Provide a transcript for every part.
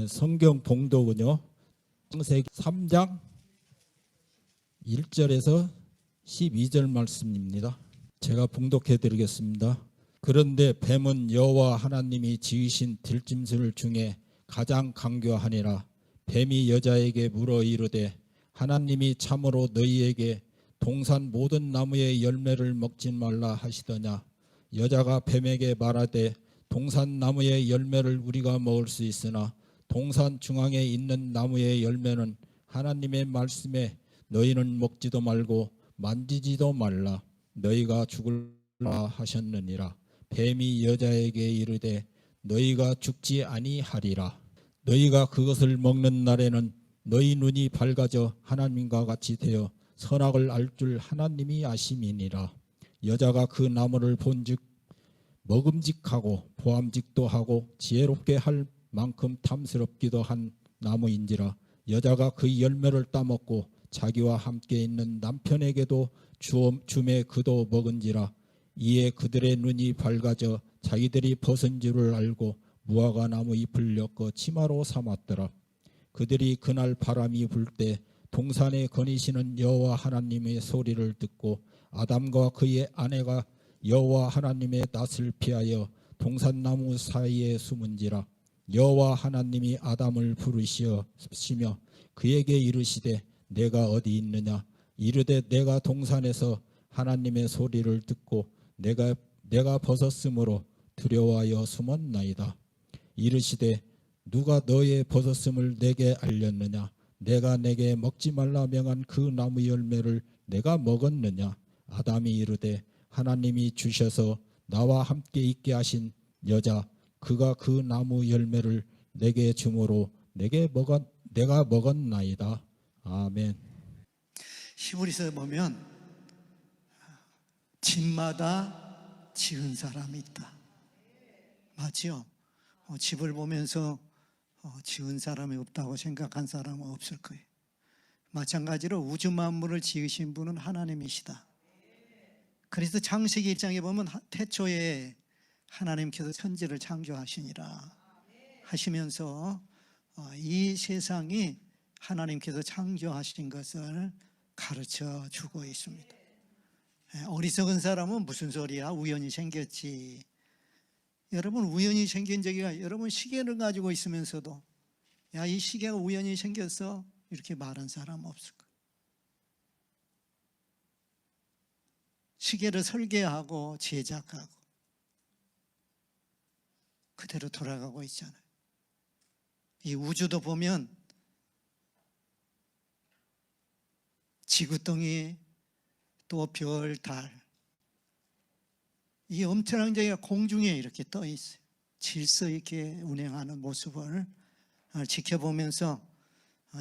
성경 봉독은요, 창세기 3장 1절에서 12절 말씀입니다. 제가 봉독해 드리겠습니다. 그런데 뱀은 여호와 하나님이 지으신 들짐승 중에 가장 강교하니라. 뱀이 여자에게 물어 이르되 하나님이 참으로 너희에게 동산 모든 나무의 열매를 먹지 말라 하시더냐. 여자가 뱀에게 말하되 동산 나무의 열매를 우리가 먹을 수 있으나 동산 중앙에 있는 나무의 열매는 하나님의 말씀에 너희는 먹지도 말고 만지지도 말라. 너희가 죽을라 하셨느니라. 뱀이 여자에게 이르되 너희가 죽지 아니하리라. 너희가 그것을 먹는 날에는 너희 눈이 밝아져 하나님과 같이 되어 선악을 알 줄 하나님이 아심이니라. 여자가 그 나무를 본즉 먹음직하고 보암직도 하고 지혜롭게 할 만큼 탐스럽기도 한 나무인지라. 여자가 그 열매를 따먹고 자기와 함께 있는 남편에게도 주매 그도 먹은지라. 이에 그들의 눈이 밝아져 자기들이 벗은 줄을 알고 무화과 나무 잎을 엮어 치마로 삼았더라. 그들이 그날 바람이 불 때 동산에 거니시는 여호와 하나님의 소리를 듣고 아담과 그의 아내가 여호와 하나님의 낯을 피하여 동산나무 사이에 숨은지라. 여호와 하나님이 아담을 부르시며 그에게 이르시되 내가 어디 있느냐. 이르되 내가 동산에서 하나님의 소리를 듣고 내가 벗었으므로 두려워하여 숨었나이다. 이르시되 누가 너의 벗었음을 내게 알렸느냐. 내가 내게 먹지 말라 명한 그 나무 열매를 내가 먹었느냐. 아담이 이르되 하나님이 주셔서 나와 함께 있게 하신 여자 그가 그 나무 열매를 내게 주므로 내가 먹었나이다. 아멘. 히브리서에 보면 집마다 지은 사람이 있다. 맞죠? 집을 보면서 지은 사람이 없다고 생각한 사람은 없을 거예요. 마찬가지로 우주 만물을 지으신 분은 하나님이시다. 그래서 창세기 1장에 보면 태초에 하나님께서 천지를 창조하시니라 하시면서 이 세상이 하나님께서 창조하신 것을 가르쳐 주고 있습니다. 어리석은 사람은 무슨 소리야? 우연히 생겼지. 여러분, 우연히 생긴 적이, 여러분 시계를 가지고 있으면서도 야, 이 시계가 우연히 생겼어 이렇게 말한 사람 없을 거예요. 시계를 설계하고 제작하고 그대로 돌아가고 있잖아요. 이 우주도 보면 지구덩이 또 별, 달, 이 엄청난 게 공중에 이렇게 떠 있어요. 질서 있게 운행하는 모습을 지켜보면서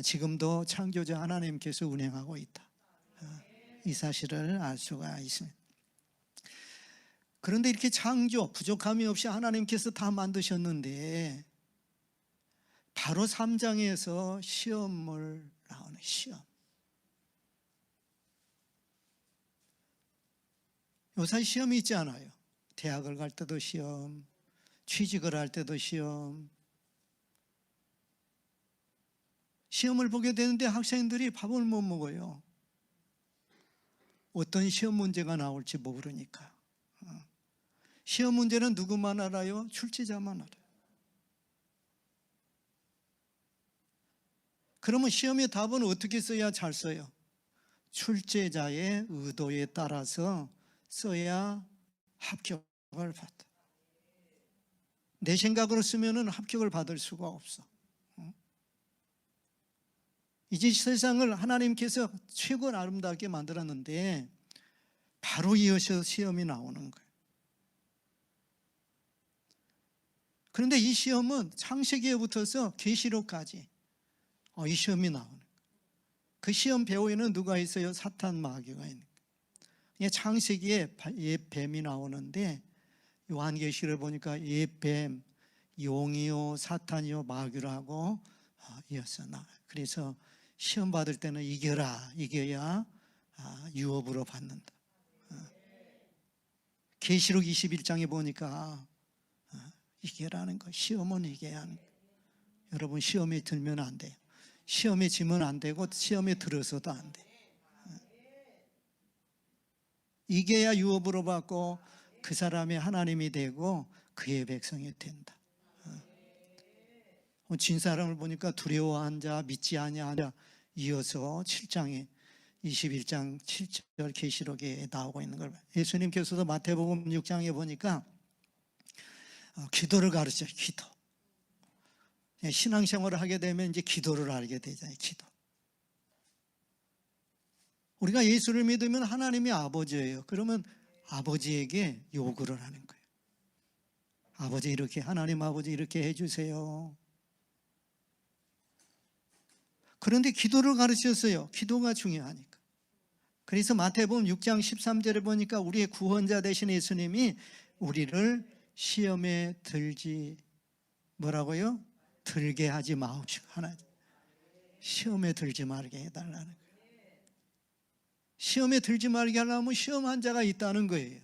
지금도 창조자 하나님께서 운행하고 있다. 이 사실을 알 수가 있습니다. 그런데 이렇게 창조, 부족함이 없이 하나님께서 다 만드셨는데 바로 3장에서 시험을 나오는 시험. 요새 시험이 있지 않아요? 대학을 갈 때도 시험, 취직을 할 때도 시험. 시험을 보게 되는데 학생들이 밥을 못 먹어요. 어떤 시험 문제가 나올지 모르니까. 시험 문제는 누구만 알아요? 출제자만 알아요. 그러면 시험의 답은 어떻게 써야 잘 써요? 출제자의 의도에 따라서 써야 합격을 받아. 내 생각으로 쓰면은 합격을 받을 수가 없어. 이제 세상을 하나님께서 최고 아름답게 만들었는데 바로 이어서 시험이 나오는 거예요. 그런데 이 시험은 창세기에 붙어서 계시록까지 이 시험이 나오는 거예요. 그 시험 배후에는 누가 있어요? 사탄 마귀가 있는 거예요. 창세기에 옛 뱀이 나오는데 요한계시를 보니까 옛 뱀, 용이요 사탄이요 마귀라고 이어서 나와요. 그래서 시험 받을 때는 이겨야 유업으로 받는다. 계시록 21장에 보니까 이겨라는 거, 시험은 이겨야 하는 거. 여러분 시험에 들면 안 돼요. 시험에 지면 안 되고 시험에 들어서도 안 돼요. 이게야 유업으로 받고 그 사람이 하나님이 되고 그의 백성이 된다. 진 사람을 보니까 두려워한 자, 믿지 아니한 자, 이어서 7장에 21장 7절 계시록에 나오고 있는 걸 봐요. 예수님께서도 마태복음 6장에 보니까 기도를 가르쳐요. 기도. 신앙생활을 하게 되면 이제 기도를 알게 되잖아요. 기도. 우리가 예수를 믿으면 하나님이 아버지예요. 그러면 아버지에게 요구를 하는 거예요. 아버지 이렇게, 하나님 아버지 이렇게 해주세요. 그런데 기도를 가르쳤어요. 기도가 중요하니까. 그래서 마태복음 6장 13절에 보니까 우리의 구원자 되신 예수님이 우리를 시험에 들지 뭐라고요? 들게 하지 마옵시고 하나 시험에 들지 말게 해달라는 거예요. 시험에 들지 말게 하려면 시험 환자가 있다는 거예요.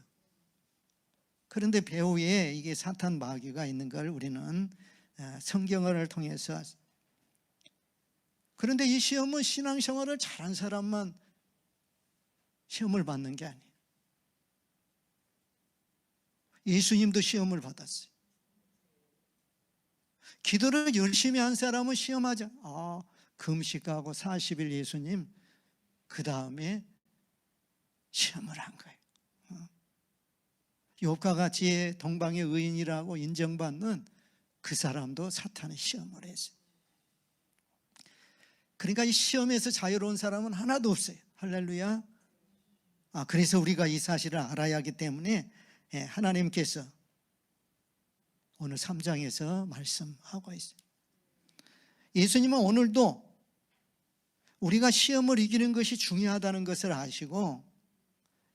그런데 배후에 이게 사탄 마귀가 있는 걸 우리는 성경을 통해서. 그런데 이 시험은 신앙생활을 잘한 사람만 시험을 받는 게 아니에요. 예수님도 시험을 받았어요. 기도를 열심히 한 사람은 시험하자. 금식하고 40일 예수님 그 다음에 시험을 한 거예요. 욥과 같이 동방의 의인이라고 인정받는 그 사람도 사탄의 시험을 했어요. 그러니까 이 시험에서 자유로운 사람은 하나도 없어요. 할렐루야. 그래서 우리가 이 사실을 알아야 하기 때문에 하나님께서 오늘 3장에서 말씀하고 있어요. 예수님은 오늘도 우리가 시험을 이기는 것이 중요하다는 것을 아시고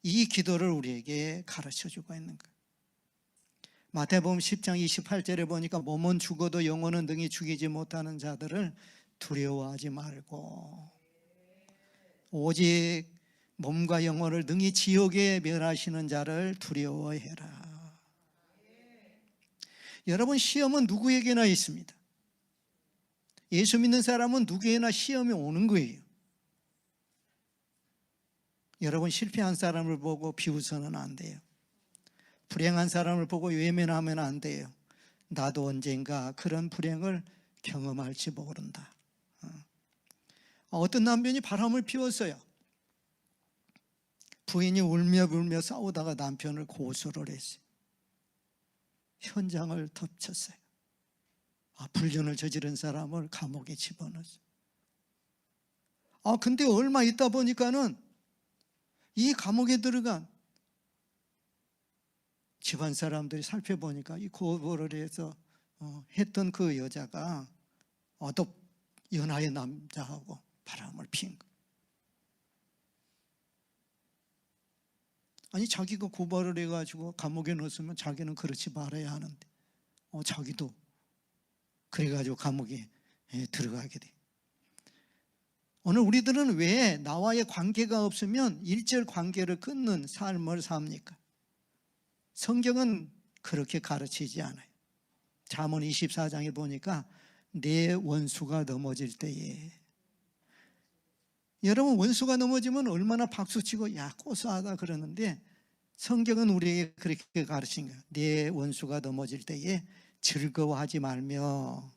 이 기도를 우리에게 가르쳐주고 있는 거예요. 마태복음 10장 28절에 보니까 몸은 죽어도 영혼은 능히 죽이지 못하는 자들을 두려워하지 말고 오직 몸과 영혼을 능히 지옥에 멸하시는 자를 두려워해라. 여러분 시험은 누구에게나 있습니다. 예수 믿는 사람은 누구에나 시험이 오는 거예요. 여러분 실패한 사람을 보고 비웃어는 안 돼요. 불행한 사람을 보고 외면하면 안 돼요. 나도 언젠가 그런 불행을 경험할지 모른다. 어떤 남편이 바람을 피웠어요. 부인이 울며 불며 싸우다가 남편을 고소를 했어요. 현장을 덮쳤어요. 불륜을 저지른 사람을 감옥에 집어넣었어요. 근데 얼마 있다 보니까는 이 감옥에 들어간 집안 사람들이 살펴보니까 이 고소를 해서 했던 그 여자가 또 연하의 남자하고 바람을 피운 거예요. 아니 자기가 고발을 해가지고 감옥에 넣었으면 자기는 그렇지 말아야 하는데 자기도 그래가지고 감옥에 들어가게 돼. 오늘 우리들은 왜 나와의 관계가 없으면 일절 관계를 끊는 삶을 삽니까? 성경은 그렇게 가르치지 않아요. 잠언 24장에 보니까 내 원수가 넘어질 때에, 여러분 원수가 넘어지면 얼마나 박수치고 야 고소하다 그러는데 성경은 우리에게 그렇게 가르친 거예요. 내 원수가 넘어질 때에 즐거워하지 말며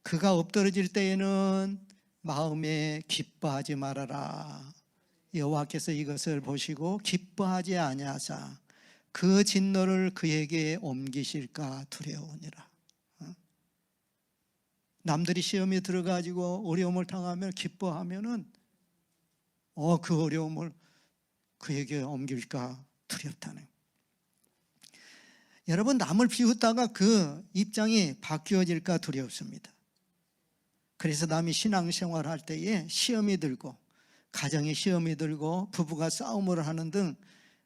그가 엎드러질 때에는 마음에 기뻐하지 말아라. 여호와께서 이것을 보시고 기뻐하지 아니하사 그 진노를 그에게 옮기실까 두려우니라. 남들이 시험에 들어가지고 어려움을 당하면 기뻐하면은 그 어려움을 그에게 옮길까 두렵다는. 여러분 남을 비웃다가 그 입장이 바뀌어질까 두렵습니다. 그래서 남이 신앙생활할 때에 시험이 들고 가정에 시험이 들고 부부가 싸움을 하는 등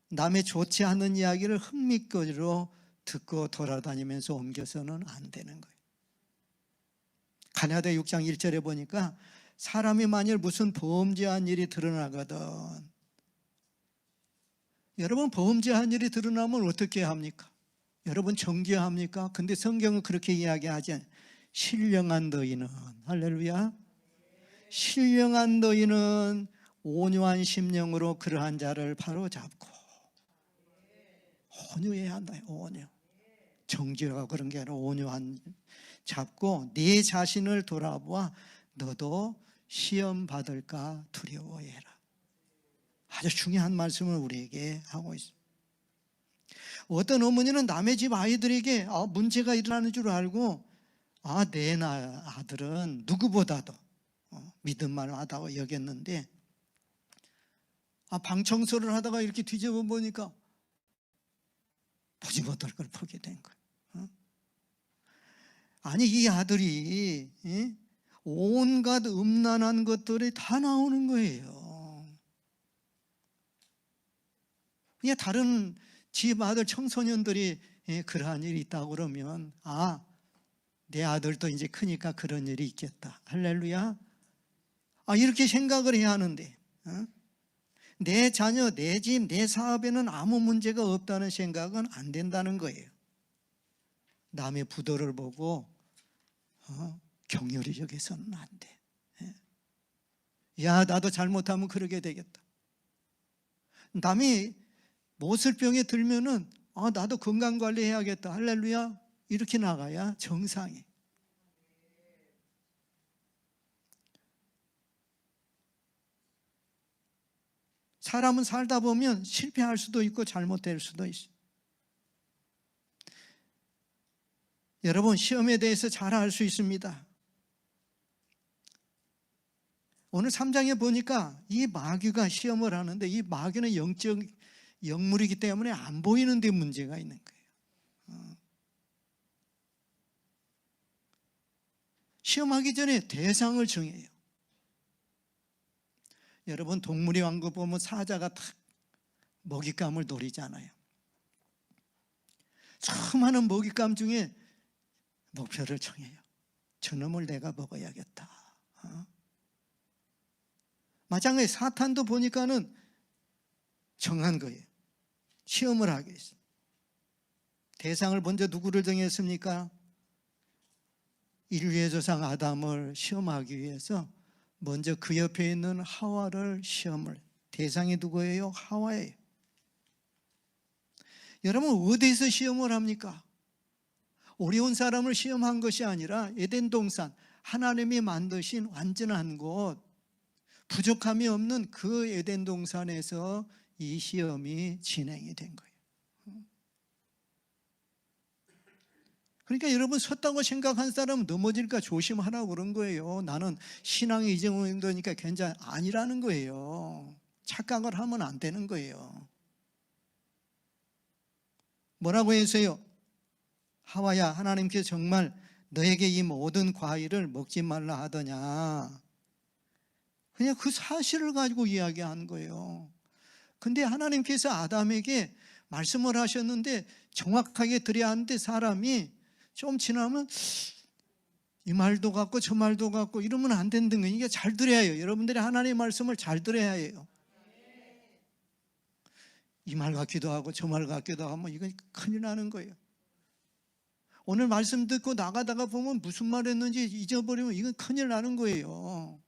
남의 좋지 않은 이야기를 흥미거리로 듣고 돌아다니면서 옮겨서는 안 되는 거예요. 갈라디아 6장 1절에 보니까 사람이 만일 무슨 범죄한 일이 드러나거든, 여러분 범죄한 일이 드러나면 어떻게 합니까? 여러분 정죄합니까? 근데 성경은 그렇게 이야기하지 않아요. 신령한 너희는, 할렐루야, 신령한 너희는 온유한 심령으로 그러한 자를 바로잡고, 온유해야 한다. 온유. 정죄가 그런 게 아니라 온유한 잡고 네 자신을 돌아보아 너도 시험 받을까 두려워해라. 아주 중요한 말씀을 우리에게 하고 있습니다. 어떤 어머니는 남의 집 아이들에게 문제가 일어나는 줄 알고 내 아들은 누구보다도 믿음만하다고 여겼는데 방 청소를 하다가 이렇게 뒤집어 보니까 보지 못할 걸 보게 된 거예요. 아니 이 아들이 온갖 음란한 것들이 다 나오는 거예요. 그냥 다른 집 아들 청소년들이 그러한 일이 있다고 그러면 내 아들도 이제 크니까 그런 일이 있겠다. 할렐루야. 이렇게 생각을 해야 하는데 내 자녀, 내 집, 내 사업에는 아무 문제가 없다는 생각은 안 된다는 거예요. 남의 부도를 보고 격렬히 여기서는 안 돼. 야, 나도 잘못하면 그러게 되겠다. 남이 모슬병에 들면은 나도 건강관리해야겠다. 할렐루야. 이렇게 나가야 정상이. 사람은 살다 보면 실패할 수도 있고 잘못될 수도 있어요. 여러분, 시험에 대해서 잘 알 수 있습니다. 오늘 3장에 보니까 이 마귀가 시험을 하는데 이 마귀는 영적 영물이기 때문에 안 보이는 데 문제가 있는 거예요. 시험하기 전에 대상을 정해요. 여러분, 동물의 왕국 보면 사자가 탁 먹잇감을 노리잖아요. 수많은 먹잇감 중에 목표를 정해요. 저놈을 내가 먹어야겠다. 마찬가지 사탄도 보니까는 정한 거예요. 시험을 하게 했어요. 대상을 먼저 누구를 정했습니까? 인류의 조상 아담을 시험하기 위해서 먼저 그 옆에 있는 하와를 시험을. 대상이 누구예요? 하와예요. 여러분, 어디서 시험을 합니까? 어려운 사람을 시험한 것이 아니라 에덴 동산, 하나님이 만드신 완전한 곳, 부족함이 없는 그 에덴 동산에서 이 시험이 진행이 된 거예요. 그러니까 여러분, 섰다고 생각한 사람은 넘어질까 조심하라고 그런 거예요. 나는 신앙이 이 정도니까 괜찮아. 아니라는 거예요. 착각을 하면 안 되는 거예요. 뭐라고 했어요? 하와야, 하나님께서 정말 너에게 이 모든 과일을 먹지 말라 하더냐. 그냥 그 사실을 가지고 이야기한 거예요. 근데 하나님께서 아담에게 말씀을 하셨는데 정확하게 드려야 하는데 사람이 좀 지나면 이 말도 같고 저 말도 같고 이러면 안 된다는 거예요. 이게 잘 들어야 해요. 여러분들이 하나님의 말씀을 잘 들어야 해요. 이 말 같기도 하고 저 말 같기도 하고 이건 큰일 나는 거예요. 오늘 말씀 듣고 나가다가 보면 무슨 말 했는지 잊어버리면 이건 큰일 나는 거예요.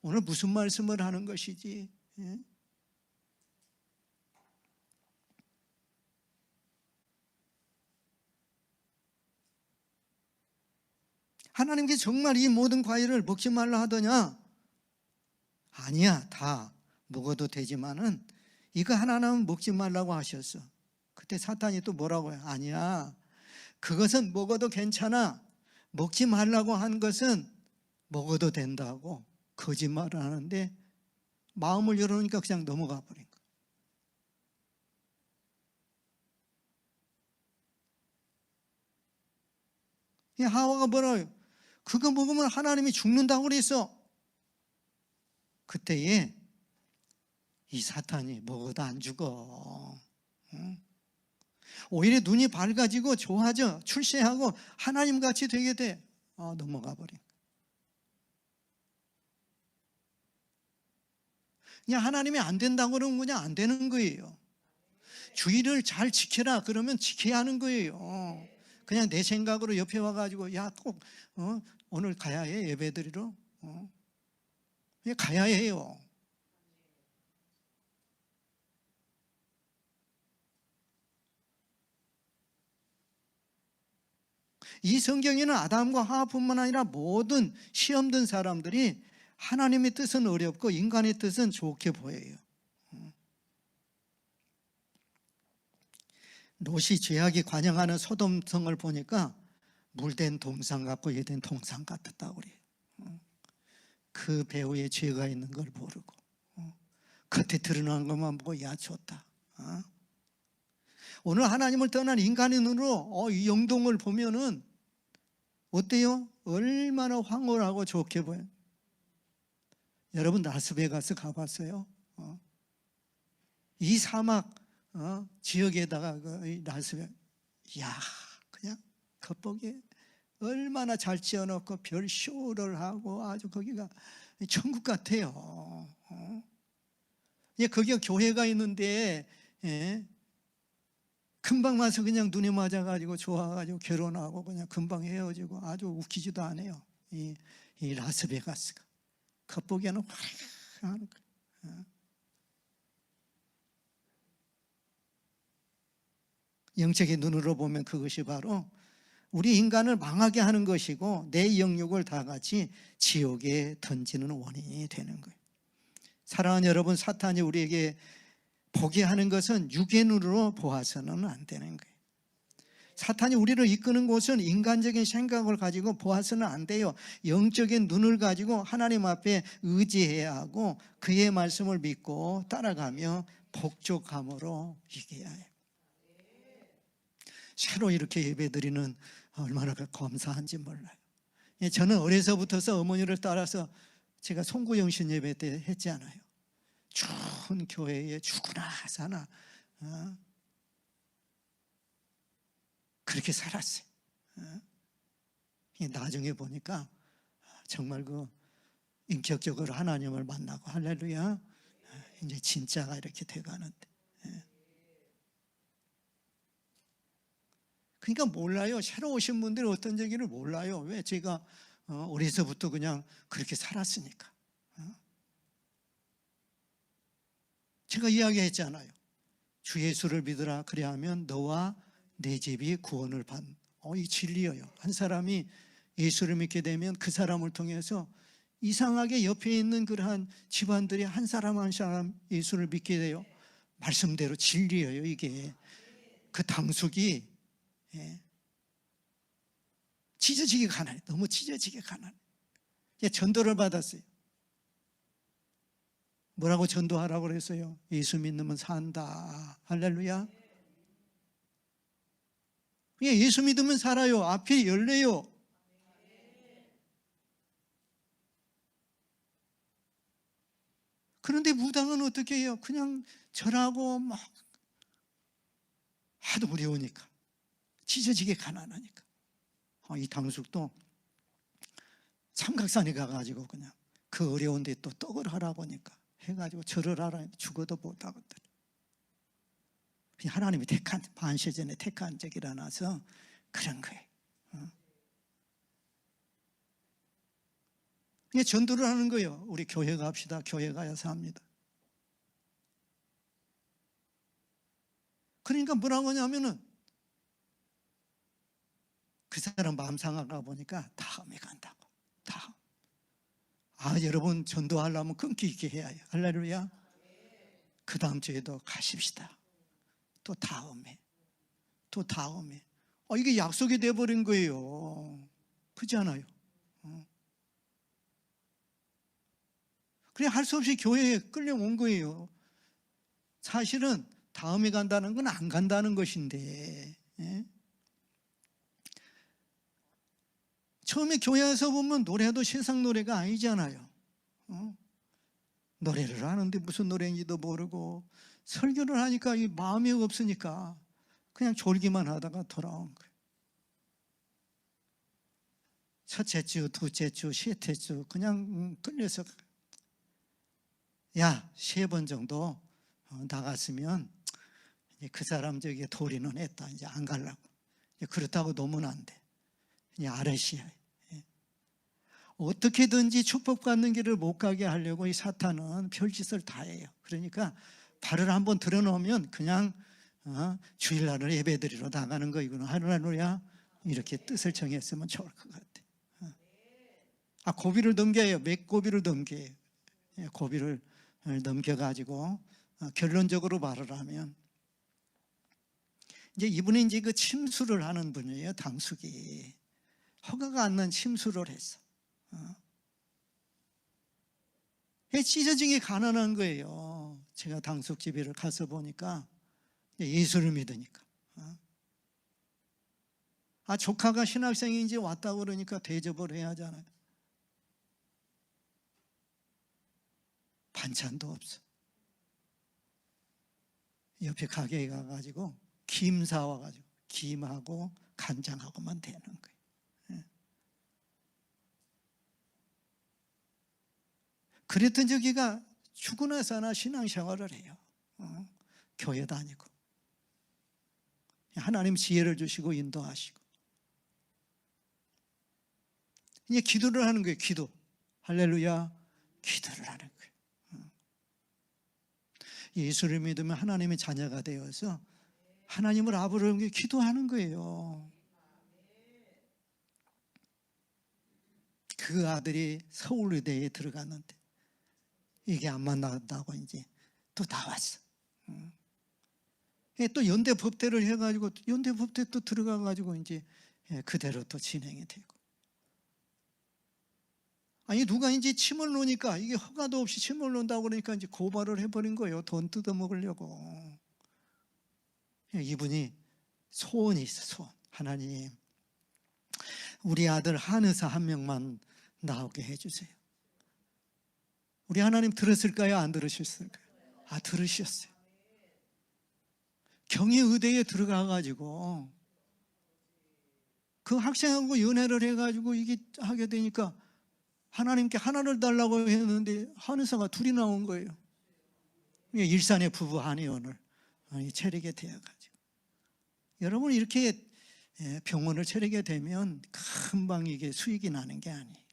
오늘 무슨 말씀을 하는 것이지. 하나님께 정말 이 모든 과일을 먹지 말라 하더냐? 아니야, 다 먹어도 되지만은 이거 하나는 먹지 말라고 하셨어. 그때 사탄이 또 뭐라고 해요? 아니야, 그것은 먹어도 괜찮아. 먹지 말라고 한 것은 먹어도 된다고 거짓말을 하는데 마음을 열어놓으니까 그냥 넘어가 버린 거예요. 이 하와가 뭐라고요? 그거 먹으면 하나님이 죽는다고 그랬어. 그때에 이 사탄이 먹어도 안 죽어. 오히려 눈이 밝아지고 좋아져. 출세하고 하나님같이 되게 돼. 넘어가 버린 거예요. 그냥 하나님이 안 된다고 그러면 그냥 안 되는 거예요. 주의를 잘 지켜라 그러면 지켜야 하는 거예요. 그냥 내 생각으로 옆에 와가지고 야 꼭 오늘 가야 해 예배드리러 그냥 가야 해요. 이 성경에는 아담과 하와뿐만 아니라 모든 시험 든 사람들이 하나님의 뜻은 어렵고 인간의 뜻은 좋게 보여요. 롯이 죄악이 관영하는 소돔성을 보니까 물된 동상 같고 얘된 동상 같았다고 그래요. 그 배후에 죄가 있는 걸 모르고 겉에 드러난 것만 보고 야 좋다. 오늘 하나님을 떠난 인간의 눈으로 이 영동을 보면은 어때요? 얼마나 황홀하고 좋게 보여요. 여러분 라스베가스 가봤어요? 이 사막 지역에다가 라스베가스 야 그냥 겉보기에 얼마나 잘 지어놓고 별 쇼를 하고 아주 거기가 천국 같아요. 거기가 교회가 있는데 금방 와서 그냥 눈에 맞아가지고 좋아가지고 결혼하고 그냥 금방 헤어지고 아주 웃기지도 않아요. 이 라스베가스가 겉보기에는 화려한 거예요. 영적인 눈으로 보면 그것이 바로 우리 인간을 망하게 하는 것이고 내 영역을 다 같이 지옥에 던지는 원인이 되는 거예요. 사랑하는 여러분, 사탄이 우리에게 보게 하는 것은 육의 눈으로 보아서는 안 되는 거예요. 사탄이 우리를 이끄는 곳은 인간적인 생각을 가지고 보아서는 안 돼요. 영적인 눈을 가지고 하나님 앞에 의지해야 하고 그의 말씀을 믿고 따라가며 복종함으로 이겨야 해요. 새로 이렇게 예배드리는 얼마나 감사한지 몰라요. 저는 어려서부터 어머니를 따라서 제가 송구영신 예배 때 했지 않아요. 추운 교회에 죽으나 사나 그렇게 살았어요. 나중에 보니까 정말 인격적으로 하나님을 만나고 할렐루야 이제 진짜가 이렇게 돼가는데 그러니까 몰라요. 새로 오신 분들이 어떤 얘기를 몰라요. 왜? 제가 어려서부터 그냥 그렇게 살았으니까. 제가 이야기했잖아요. 주 예수를 믿으라 그리하면 너와 내 집이 구원을 받는 이 진리예요. 한 사람이 예수를 믿게 되면 그 사람을 통해서 이상하게 옆에 있는 그러한 집안들이 한 사람 한 사람 예수를 믿게 돼요. 말씀대로 진리예요. 이게 그 당숙이 찢어지게 가난해. 너무 찢어지게 가난해. 전도를 받았어요. 뭐라고 전도하라고 그랬어요? 예수 믿으면 산다. 할렐루야. 예수 믿으면 살아요. 앞이 열려요. 그런데 무당은 어떻게 해요? 그냥 절하고 막 하도 어려우니까 찢어지게 가난하니까 이 당숙도 삼각산에 가가지고 그냥 그 어려운데 또 떡을 하라 보니까 해가지고 절을 하라 죽어도 못하거든. 하나님이 택한 반세전에 택한 적이라서 그런 거예요. 이게 전도를 하는 거예요. 우리 교회 갑시다. 교회 가야 삽니다. 그러니까 뭐라고 하냐면은 그 사람 마음 상하가 보니까 다음에 간다고. 다음. 여러분 전도하려면 끈기 있게 해야 해요. 할렐루야. 그 다음 주에도 가십시다. 또 다음에. 또 다음에. 이게 약속이 돼버린 거예요. 그렇잖아요. 그래 할 수 없이 교회에 끌려온 거예요. 사실은 다음에 간다는 건 안 간다는 것인데 처음에 교회에서 보면 노래도 세상 노래가 아니잖아요. 노래를 하는데 무슨 노래인지도 모르고 설교를 하니까 이 마음이 없으니까 그냥 졸기만 하다가 돌아온 거예요. 첫째 주, 둘째 주, 셋째 주 그냥 끌려서 야, 3번 정도 나갔으면 그 사람 저기 도리는 했다. 이제 안 가려고. 그렇다고 놓으면 안 돼. 그냥 아래시야. 어떻게든지 축복받는 길을 못 가게 하려고 이 사탄은 별짓을 다 해요. 그러니까 발을 한번 들어놓으면 그냥 주일날을 예배드리러 나가는 거 이거는 할렐루야 이렇게 뜻을 정했으면 좋을 것 같아. 고비를 넘겨요. 몇 고비를 넘겨요. 고비를 넘겨가지고 결론적으로 말을 하면 이제 이분이 이제 그 침수를 하는 분이에요. 당숙이 허가가 안 난 침수를 했어. 찢어지게 가난한 거예요. 제가 당숙집에를 가서 보니까 예수를 믿으니까. 조카가 신학생이 이제 왔다고 그러니까 대접을 해야 하잖아요. 반찬도 없어. 옆에 가게에 가가지고 김 사와가지고 김하고 간장하고만 되는 거예요. 그랬던 저기가 죽고 나서나 신앙생활을 해요. 교회 다니고 하나님 지혜를 주시고 인도하시고 이제 기도를 하는 거예요. 기도 할렐루야 기도를 하는 거예요. 예수를 믿으면 하나님의 자녀가 되어서 하나님을 아버지로 기도하는 거예요. 그 아들이 서울의대에 들어갔는데 이게 안 만난다고 이제 또 나왔어. 또 연대법대를 해가지고 연대법대 또 들어가가지고 이제 그대로 또 진행이 되고. 아니 누가 이제 침을 놓으니까 이게 허가도 없이 침을 놓는다고 그러니까 이제 고발을 해버린 거예요. 돈 뜯어먹으려고. 이분이 소원이 있어. 소원. 하나님 우리 아들 한의사 한 명만 나오게 해주세요. 우리 하나님 들었을까요? 안 들으셨을까요? 들으셨어요. 경희의대에 들어가가지고 그 학생하고 연애를 해가지고 이게 하게 되니까 하나님께 하나를 달라고 했는데 한의사가 둘이 나온 거예요. 일산의 부부 한의원을 차리게 되어가지고. 여러분 이렇게 병원을 차리게 되면 금방 이게 수익이 나는 게 아니에요.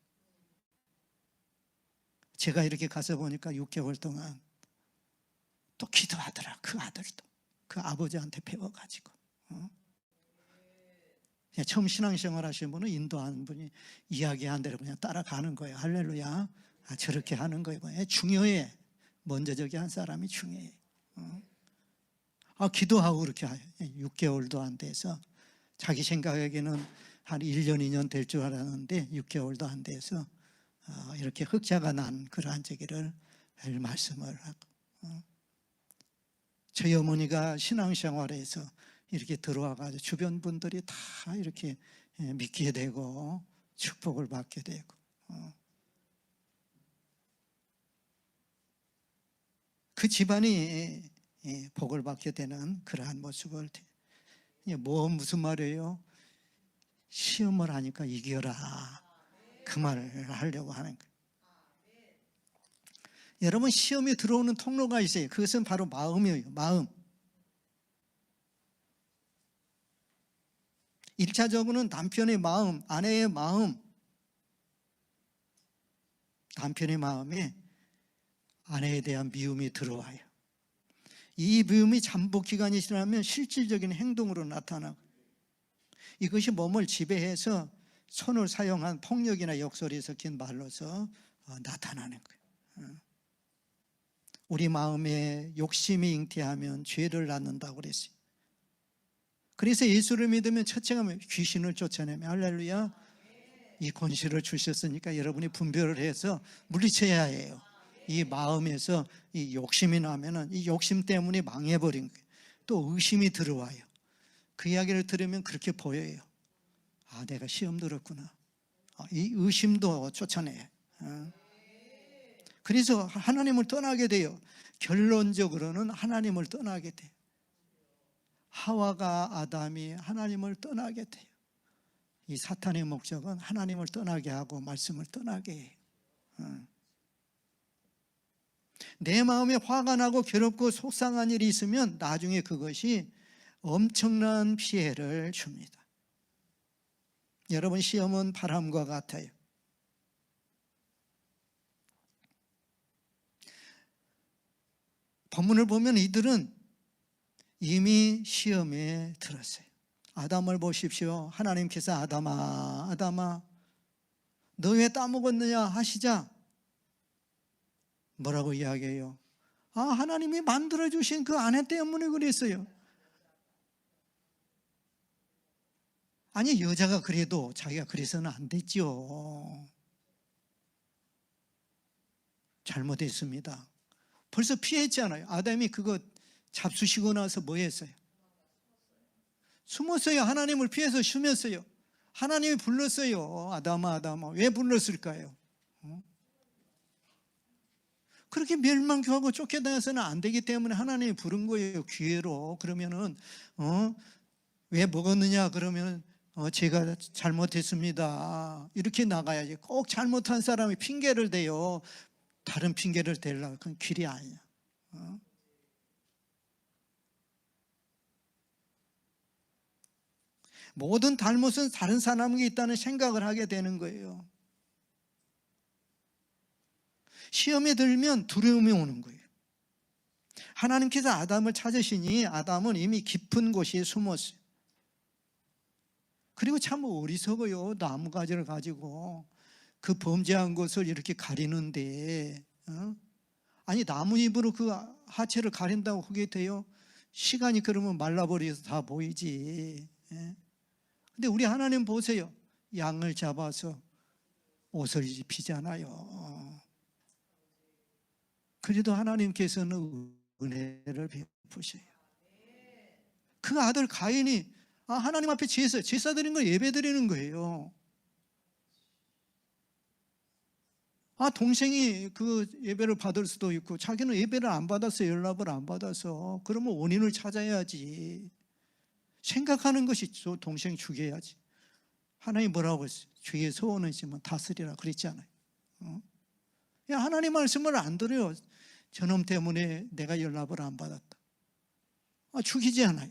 제가 이렇게 가서 보니까 6개월 동안 또 기도하더라. 그 아들도 그 아버지한테 배워가지고. 처음 신앙생활 하시는 분은 인도하는 분이 이야기한 대로 그냥 따라가는 거예요. 할렐루야. 저렇게 하는 거예요. 중요해. 먼저 저기 한 사람이 중요해. 기도하고 그렇게 6개월도 안 돼서 자기 생각에는 한 1년, 2년 될 줄 알았는데 6개월도 안 돼서 이렇게 흑자가 난 그러한 저기를 말씀을 하고. 저희 어머니가 신앙생활에서 이렇게 들어와가지고 주변 분들이 다 이렇게 믿게 되고 축복을 받게 되고. 그 집안이 복을 받게 되는 그러한 모습을. 무슨 말이에요? 시험을 하니까 이겨라. 그 말을 하려고 하는 거예요. 여러분 시험에 들어오는 통로가 있어요. 그것은 바로 마음이에요. 마음. 1차적으로는 남편의 마음, 아내의 마음. 남편의 마음에 아내에 대한 미움이 들어와요. 이 미움이 잠복 기간이 지나면 실질적인 행동으로 나타나고 이것이 몸을 지배해서 손을 사용한 폭력이나 역설이 섞인 말로서 나타나는 거예요. 우리 마음에 욕심이 잉태하면 죄를 낳는다고 그랬어요. 그래서 예수를 믿으면 첫째가 귀신을 쫓아내면 할렐루야 이 권세를 주셨으니까 여러분이 분별을 해서 물리쳐야 해요. 이 마음에서 이 욕심이 나면은 이 욕심 때문에 망해버린 거예요. 또 의심이 들어와요. 그 이야기를 들으면 그렇게 보여요. 내가 시험 들었구나. 이 의심도 쫓아내요. 그래서 하나님을 떠나게 돼요. 결론적으로는 하나님을 떠나게 돼요. 하와가 아담이 하나님을 떠나게 돼요. 이 사탄의 목적은 하나님을 떠나게 하고 말씀을 떠나게 해요. 내 마음에 화가 나고 괴롭고 속상한 일이 있으면 나중에 그것이 엄청난 피해를 줍니다. 여러분, 시험은 바람과 같아요. 본문을 보면 이들은 이미 시험에 들었어요. 아담을 보십시오. 하나님께서 아담아, 아담아, 너 왜 따먹었느냐 하시자 뭐라고 이야기해요? 아, 하나님이 만들어주신 그 아내 때문에 그랬어요. 아니, 여자가 그래도 자기가 그래서는 안 됐죠. 잘못했습니다. 벌써 피했잖아요. 아담이 그거 잡수시고 나서 뭐 했어요? 숨었어요. 하나님을 피해서 숨었어요. 하나님이 불렀어요. 아담아, 아담아. 왜 불렀을까요? 그렇게 멸망하고 쫓겨다녀서는 안 되기 때문에 하나님이 부른 거예요. 기회로. 그러면은 왜 먹었느냐? 그러면 제가 잘못했습니다. 이렇게 나가야지. 꼭 잘못한 사람이 핑계를 대요. 다른 핑계를 대려고. 그건 길이 아니야. 모든 잘못은 다른 사람에게 있다는 생각을 하게 되는 거예요. 시험에 들면 두려움이 오는 거예요. 하나님께서 아담을 찾으시니 아담은 이미 깊은 곳에 숨었어요. 그리고 참 어리석어요. 나무가지를 가지고 그 범죄한 것을 이렇게 가리는데, 아니, 나뭇잎으로 그 하체를 가린다고 그게 돼요? 시간이 그러면 말라버려서 다 보이지. 근데 우리 하나님 보세요. 양을 잡아서 옷을 입히잖아요. 그래도 하나님께서는 은혜를 베푸셔요. 그 아들 가인이 하나님 앞에 제사 드리는 걸 예배 드리는 거예요. 동생이 그 예배를 받을 수도 있고 자기는 예배를 안 받아서 연락을 안 받아서 그러면 원인을 찾아야지. 생각하는 것이 동생 죽여야지. 하나님 뭐라고 했어요? 주의 소원은 있으면 다스리라 그랬잖아요. 하나님 말씀을 안 들어요. 저놈 때문에 내가 연락을 안 받았다. 죽이지 않아요.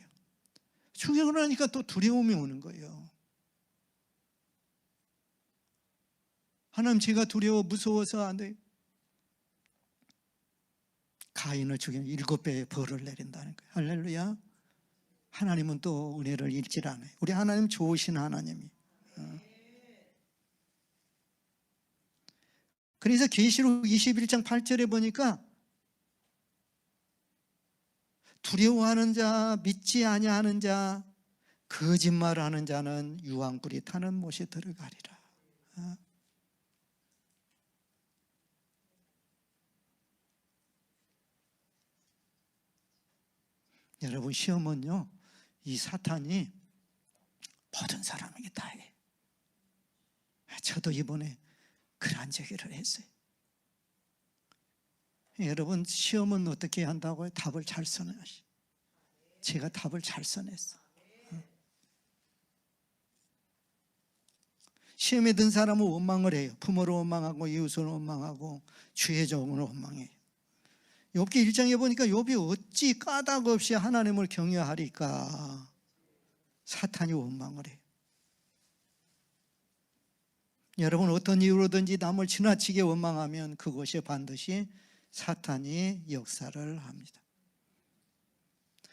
죽이고 나니까 또 두려움이 오는 거예요. 하나님, 제가 두려워 무서워서 안 돼요. 가인을 죽이면 7배의 벌을 내린다는 거예요. 할렐루야. 하나님은 또 은혜를 잃지 않아요. 우리 하나님 좋으신 하나님이. 그래서 계시록 21장 8절에 보니까 두려워하는 자, 믿지 아니하는 자, 거짓말하는 자는 유황불이 타는 못에 들어가리라. 여러분, 시험은요, 이 사탄이 모든 사람에게 다 해. 저도 이번에 그러한 제기를 했어요. 여러분, 시험은 어떻게 한다고요? 답을 잘 써내야지. 제가 답을 잘 써냈어. 시험에 든 사람은 원망을 해요. 부모를 원망하고 이웃을 원망하고 주의 종을 원망해요. 욥기 1장에 보니까 욥이 어찌 까닭 없이 하나님을 경외하리까? 사탄이 원망을 해요. 여러분, 어떤 이유로든지 남을 지나치게 원망하면 그것이 반드시 사탄이 역사를 합니다.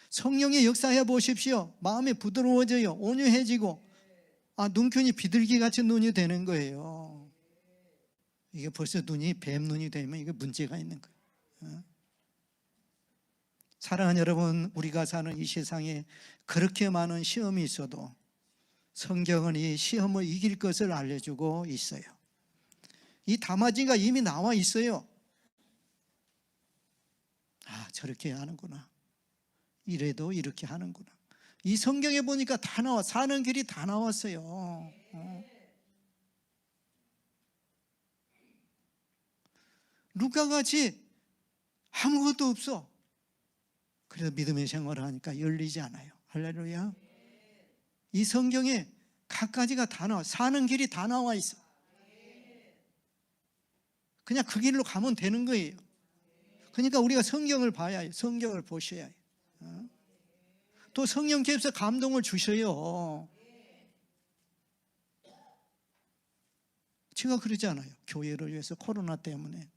성령의 역사해 보십시오. 마음이 부드러워져요. 온유해지고 눈균이 비둘기 같은 눈이 되는 거예요. 이게 벌써 눈이 뱀 눈이 되면 이게 문제가 있는 거예요. 사랑하는 여러분, 우리가 사는 이 세상에 그렇게 많은 시험이 있어도 성경은 이 시험을 이길 것을 알려주고 있어요. 이 담화지가 이미 나와 있어요. 저렇게 하는구나. 이래도 이렇게 하는구나. 이 성경에 보니까 다 나와. 사는 길이 다 나왔어요. 루카같이 아무것도 없어. 그래서 믿음의 생활을 하니까 열리지 않아요. 할렐루야. 이 성경에 각가지가 다 나와. 사는 길이 다 나와 있어. 그냥 그 길로 가면 되는 거예요. 그러니까 우리가 성경을 봐야 해요. 성경을 보셔야 해요. 또 성령께서 감동을 주셔요. 제가 그러잖아요. 교회를 위해서 코로나 때문에.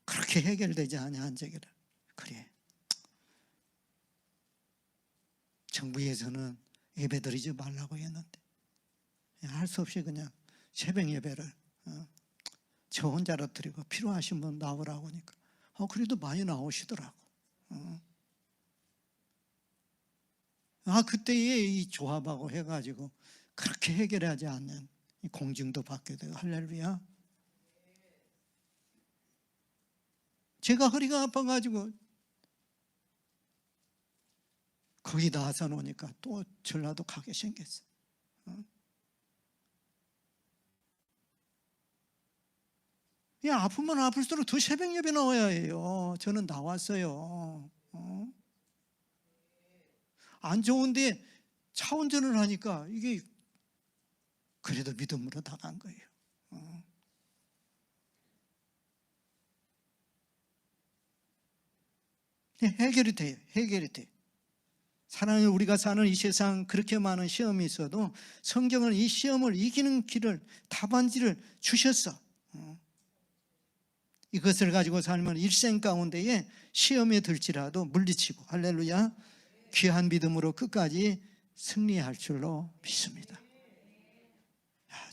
그렇게 해결되지 않냐 한제기를. 그래. 정부에서는 예배 드리지 말라고 했는데 할 수 없이 그냥 새벽 예배를 저 혼자로 드리고 필요하신 분 나오라고 하니까 그래도 많이 나오시더라고. 그때에 이 조합하고 해가지고 그렇게 해결하지 않는 공증도 받게 되고 할렐루야. 제가 허리가 아파가지고 거기 나와서 노니까 또 전라도 가게 생겼어. 아프면 아플수록 더 새벽 예배 나와야 해요. 저는 나왔어요. 안 좋은데 차 운전을 하니까 이게 그래도 믿음으로 나간 거예요. 해결이 돼요. 해결이 돼요. 사랑하는 우리가 사는 이 세상 그렇게 많은 시험이 있어도 성경은 이 시험을 이기는 길을 답안지를 주셨어. 이것을 가지고 살면 일생 가운데에 시험에 들지라도 물리치고 할렐루야 귀한 믿음으로 끝까지 승리할 줄로 믿습니다.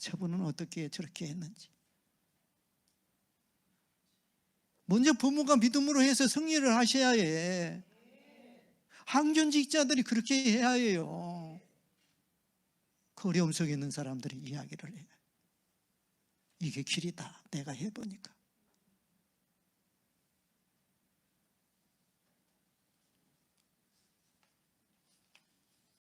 저분은 어떻게 저렇게 했는지. 먼저 부모가 믿음으로 해서 승리를 하셔야 해. 항전직자들이 그렇게 해야 해요. 그 어려움 속에 있는 사람들이 이야기를 해요. 이게 길이다. 내가 해보니까.